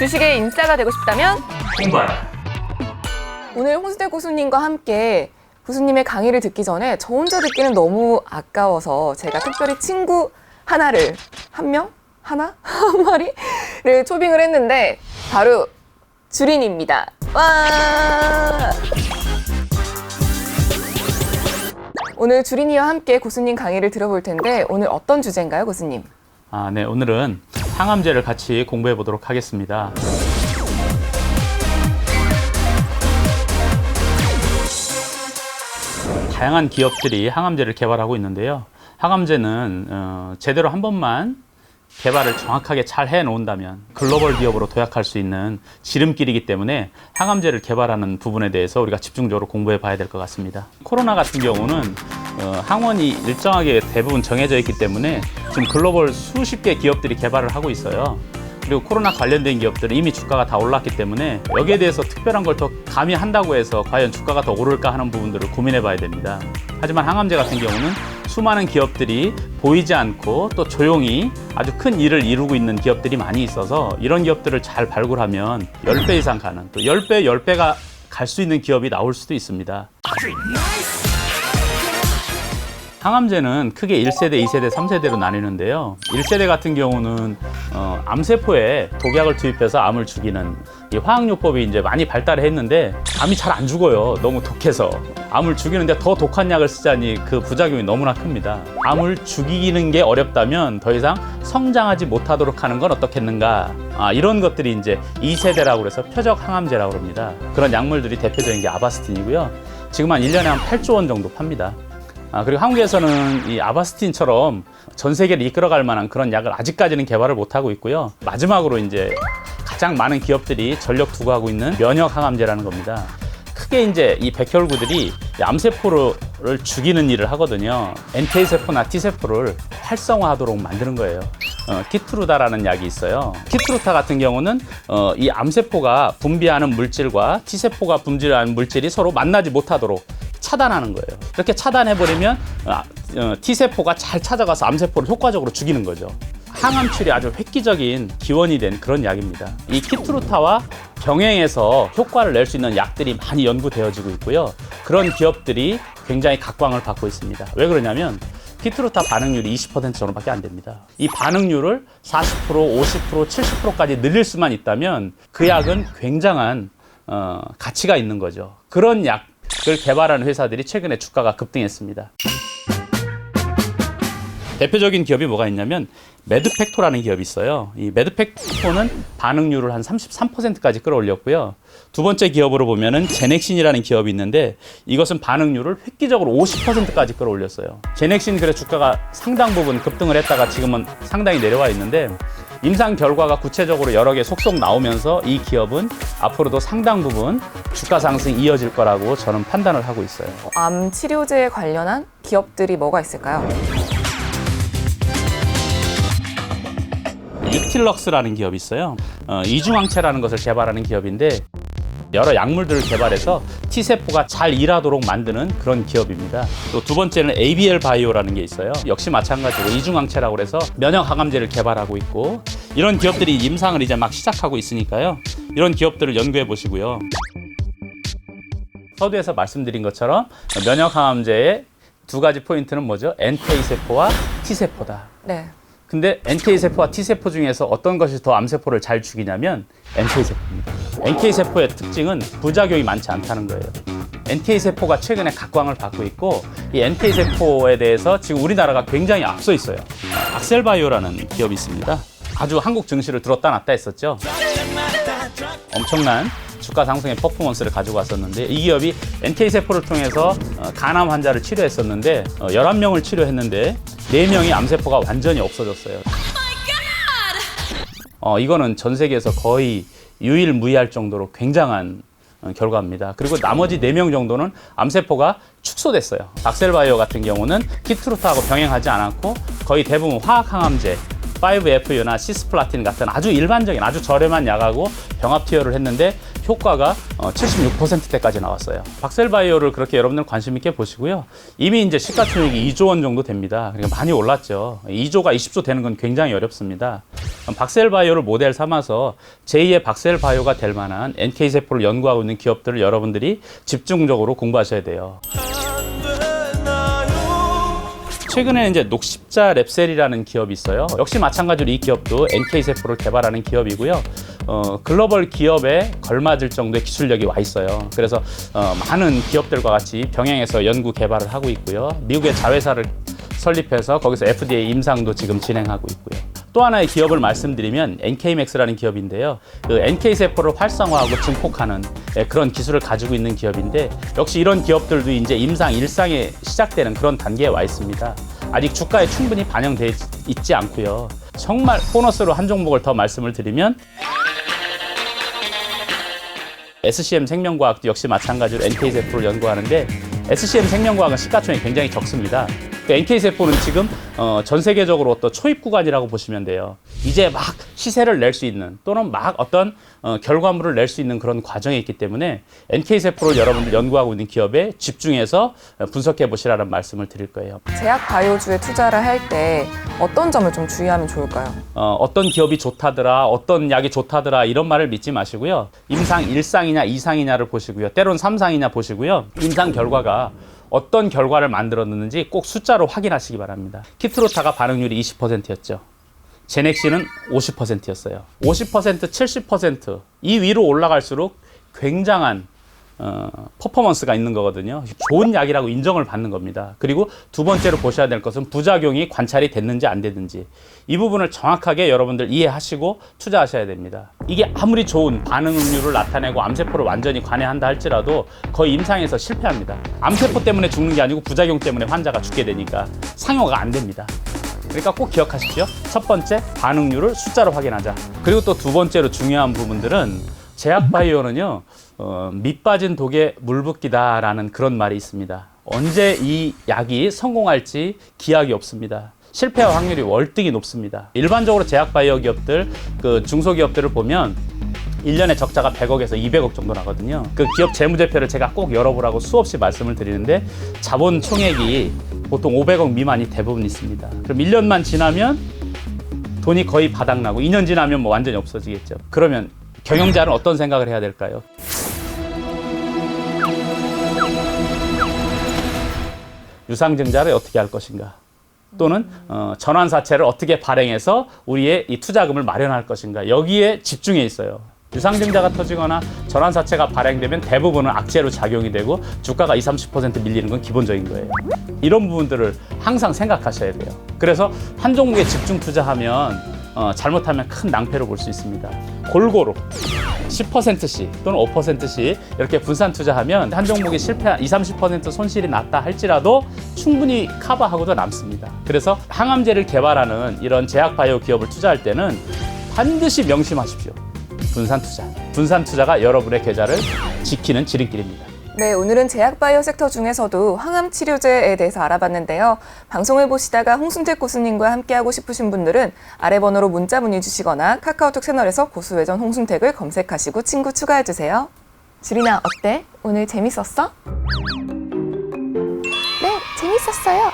주식의 인싸가 되고 싶다면 공부하라. 오늘 홍수대 고수님과 함께 고수님의 강의를 듣기 전에 저 혼자 듣기는 너무 아까워서 제가 특별히 친구 하나를 한 명? 하나? 한 마리를 초빙을 했는데 바로 주린입니다. 와! 오늘 주린이와 함께 고수님 강의를 들어볼 텐데 오늘 어떤 주제인가요, 고수님? 네, 오늘은 항암제를 같이 공부해 보도록 하겠습니다. 다양한 기업들이 항암제를 개발하고 있는데요. 항암제는 제대로 한 번만 개발을 정확하게 잘 해놓는다면 글로벌 기업으로 도약할 수 있는 지름길이기 때문에 항암제를 개발하는 부분에 대해서 우리가 집중적으로 공부해 봐야 될 것 같습니다. 코로나 같은 경우는 항원이 일정하게 대부분 정해져 있기 때문에 지금 글로벌 수십 개 기업들이 개발을 하고 있어요. 그리고 코로나 관련된 기업들은 이미 주가가 다 올랐기 때문에 여기에 대해서 특별한 걸 더 감히 한다고 해서 과연 주가가 더 오를까 하는 부분들을 고민해 봐야 됩니다. 하지만 항암제 같은 경우는 수많은 기업들이 보이지 않고 또 조용히 아주 큰 일을 이루고 있는 기업들이 많이 있어서 이런 기업들을 잘 발굴하면 10배 이상 가는, 또 10배가 갈 수 있는 기업이 나올 수도 있습니다. 항암제는 크게 1세대, 2세대, 3세대로 나뉘는데요. 1세대 같은 경우는 암세포에 독약을 투입해서 암을 죽이는 이 화학요법이 이제 많이 발달을 했는데 암이 잘 안 죽어요. 너무 독해서. 암을 죽이는데 더 독한 약을 쓰자니 그 부작용이 너무나 큽니다. 암을 죽이는 게 어렵다면 더 이상 성장하지 못하도록 하는 건 어떻겠는가. 이런 것들이 이제 2세대라고 해서 표적 항암제라고 합니다. 그런 약물들이 대표적인 게 아바스틴이고요. 지금 한 1년에 한 8조 원 정도 팝니다. 그리고 한국에서는 이 아바스틴처럼 전 세계를 이끌어갈 만한 그런 약을 아직까지는 개발을 못하고 있고요. 마지막으로 이제 가장 많은 기업들이 전력 투구하고 있는 면역 항암제라는 겁니다. 크게 이제 이 백혈구들이 암세포를 죽이는 일을 하거든요. NK 세포나 T 세포를 활성화하도록 만드는 거예요. 키트루다라는 약이 있어요. 키트루타 같은 경우는 이 암세포가 분비하는 물질과 T 세포가 분비하는 물질이 서로 만나지 못하도록 차단하는 거예요. 이렇게 차단해버리면 T세포가 잘 찾아가서 암세포를 효과적으로 죽이는 거죠. 항암 치료에 아주 획기적인 기원이 된 그런 약입니다. 이 키트루타와 병행해서 효과를 낼 수 있는 약들이 많이 연구되어지고 있고요. 그런 기업들이 굉장히 각광을 받고 있습니다. 왜 그러냐면 키트루타 반응률이 20% 정도밖에 안 됩니다. 이 반응률을 40%, 50%, 70%까지 늘릴 수만 있다면 그 약은 굉장한 가치가 있는 거죠. 그런 약을 개발하는 회사들이 최근에 주가가 급등했습니다. 대표적인 기업이 뭐가 있냐면 매드팩토라는 기업이 있어요. 이 매드팩토는 반응률을 한 33%까지 끌어올렸고요. 두 번째 기업으로 보면은 제넥신이라는 기업이 있는데 이것은 반응률을 획기적으로 50%까지 끌어올렸어요. 제넥신 그래 주가가 상당 부분 급등을 했다가 지금은 상당히 내려와 있는데 임상 결과가 구체적으로 여러 개 속속 나오면서 이 기업은 앞으로도 상당 부분 주가 상승이 이어질 거라고 저는 판단을 하고 있어요. 암 치료제에 관련한 기업들이 뭐가 있을까요? 유틸럭스라는 기업이 있어요. 이중항체라는 것을 개발하는 기업인데 여러 약물들을 개발해서 T세포가 잘 일하도록 만드는 그런 기업입니다. 또 두 번째는 ABL 바이오라는 게 있어요. 역시 마찬가지로 이중항체라고 해서 면역 항암제를 개발하고 있고 이런 기업들이 임상을 이제 막 시작하고 있으니까요. 이런 기업들을 연구해 보시고요. 서두에서 말씀드린 것처럼 면역 항암제의 두 가지 포인트는 뭐죠? NK세포와 T세포다. 네. 근데 NK세포와 T세포 중에서 어떤 것이 더 암세포를 잘 죽이냐면 NK세포입니다. NK세포의 특징은 부작용이 많지 않다는 거예요. NK세포가 최근에 각광을 받고 있고 이 NK세포에 대해서 지금 우리나라가 굉장히 앞서 있어요. 악셀바이오라는 기업이 있습니다. 아주 한국 증시를 들었다 놨다 했었죠. 엄청난 주가 상승의 퍼포먼스를 가지고 왔었는데 이 기업이 NK세포를 통해서 간암 환자를 치료했었는데 11명을 치료했는데 4명이 암세포가 완전히 없어졌어요. 이거는 전 세계에서 거의 유일무이할 정도로 굉장한 결과입니다. 그리고 나머지 4명 정도는 암세포가 축소됐어요. 악셀바이오 같은 경우는 키트루타하고 병행하지 않았고 거의 대부분 화학항암제 5FU나 시스플라틴 같은 아주 일반적인 아주 저렴한 약하고 병합 투여를 했는데 효과가 76%대까지 나왔어요. 박셀바이오를 그렇게 여러분들 관심 있게 보시고요. 이미 이제 시가총액이 2조 원 정도 됩니다. 그러니까 많이 올랐죠. 2조가 20조 되는 건 굉장히 어렵습니다. 박셀바이오를 모델 삼아서 제2의 박셀바이오가 될 만한 NK세포를 연구하고 있는 기업들을 여러분들이 집중적으로 공부하셔야 돼요. 최근에 이제 녹십자 랩셀이라는 기업이 있어요. 역시 마찬가지로 이 기업도 NK세포를 개발하는 기업이고요. 글로벌 기업에 걸맞을 정도의 기술력이 와 있어요. 그래서 많은 기업들과 같이 병행해서 연구 개발을 하고 있고요. 미국의 자회사를 설립해서 거기서 FDA 임상도 지금 진행하고 있고요. 또 하나의 기업을 말씀드리면 NK맥스라는 기업인데요. 그 NK세포를 활성화하고 증폭하는 그런 기술을 가지고 있는 기업인데 역시 이런 기업들도 이제 임상 일상에 시작되는 그런 단계에 와 있습니다. 아직 주가에 충분히 반영돼 있지 않고요. 정말 보너스로 한 종목을 더 말씀을 드리면 SCM 생명과학도 역시 마찬가지로 NK세포를 연구하는데 SCM 생명과학은 시가총액이 굉장히 적습니다. NK세포는 지금 전 세계적으로 어떤 초입 구간이라고 보시면 돼요. 이제 막 시세를 낼 수 있는 또는 막 어떤 결과물을 낼 수 있는 그런 과정에 있기 때문에 NK세포를 여러분들 연구하고 있는 기업에 집중해서 분석해 보시라는 말씀을 드릴 거예요. 제약 바이오주에 투자를 할 때 어떤 점을 좀 주의하면 좋을까요? 어떤 기업이 좋다더라, 어떤 약이 좋다더라 이런 말을 믿지 마시고요. 임상 1상이냐 2상이냐를 보시고요. 때론 3상이냐 보시고요. 임상 결과가 어떤 결과를 만들었는지 꼭 숫자로 확인하시기 바랍니다. 키트로타가 반응률이 20%였죠. 제넥시는 50%였어요. 50%, 70% 이 위로 올라갈수록 굉장한 퍼포먼스가 있는 거거든요. 좋은 약이라고 인정을 받는 겁니다. 그리고 두 번째로 보셔야 될 것은 부작용이 관찰이 됐는지 안 됐는지 이 부분을 정확하게 여러분들 이해하시고 투자하셔야 됩니다. 이게 아무리 좋은 반응률을 나타내고 암세포를 완전히 관해한다 할지라도 거의 임상에서 실패합니다. 암세포 때문에 죽는 게 아니고 부작용 때문에 환자가 죽게 되니까 상용화가 안 됩니다. 그러니까 꼭 기억하십시오. 첫 번째, 반응률을 숫자로 확인하자. 그리고 또 두 번째로 중요한 부분들은 제약바이오는요. 밑 빠진 독에 물 붓기다라는 그런 말이 있습니다. 언제 이 약이 성공할지 기약이 없습니다. 실패할 확률이 월등히 높습니다. 일반적으로 제약바이오 기업들, 그 중소기업들을 보면 1년에 적자가 100억에서 200억 정도 나거든요. 그 기업 재무제표를 제가 꼭 열어보라고 수없이 말씀을 드리는데 자본 총액이 보통 500억 미만이 대부분 있습니다. 그럼 1년만 지나면 돈이 거의 바닥나고 2년 지나면 뭐 완전히 없어지겠죠. 그러면 경영자는 어떤 생각을 해야 될까요? 유상증자를 어떻게 할 것인가? 또는 전환사채를 어떻게 발행해서 우리의 이 투자금을 마련할 것인가? 여기에 집중해 있어요. 유상증자가 터지거나 전환사채가 발행되면 대부분은 악재로 작용이 되고 주가가 20-30% 밀리는 건 기본적인 거예요. 이런 부분들을 항상 생각하셔야 돼요. 그래서 한 종목에 집중 투자하면 잘못하면 큰 낭패로 볼 수 있습니다. 골고루 10%씩 또는 5%씩 이렇게 분산 투자하면 한 종목이 실패한 20-30% 손실이 났다 할지라도 충분히 커버하고도 남습니다. 그래서 항암제를 개발하는 이런 제약바이오 기업을 투자할 때는 반드시 명심하십시오. 분산 투자. 분산 투자가 여러분의 계좌를 지키는 지름길입니다. 네, 오늘은 제약바이오 섹터 중에서도 항암 치료제에 대해서 알아봤는데요. 방송을 보시다가 홍순택 교수님과 함께하고 싶으신 분들은 아래 번호로 문자 문의 주시거나 카카오톡 채널에서 고수외전 홍순택을 검색하시고 친구 추가해주세요. 주린아, 어때? 오늘 재밌었어? 네, 재밌었어요.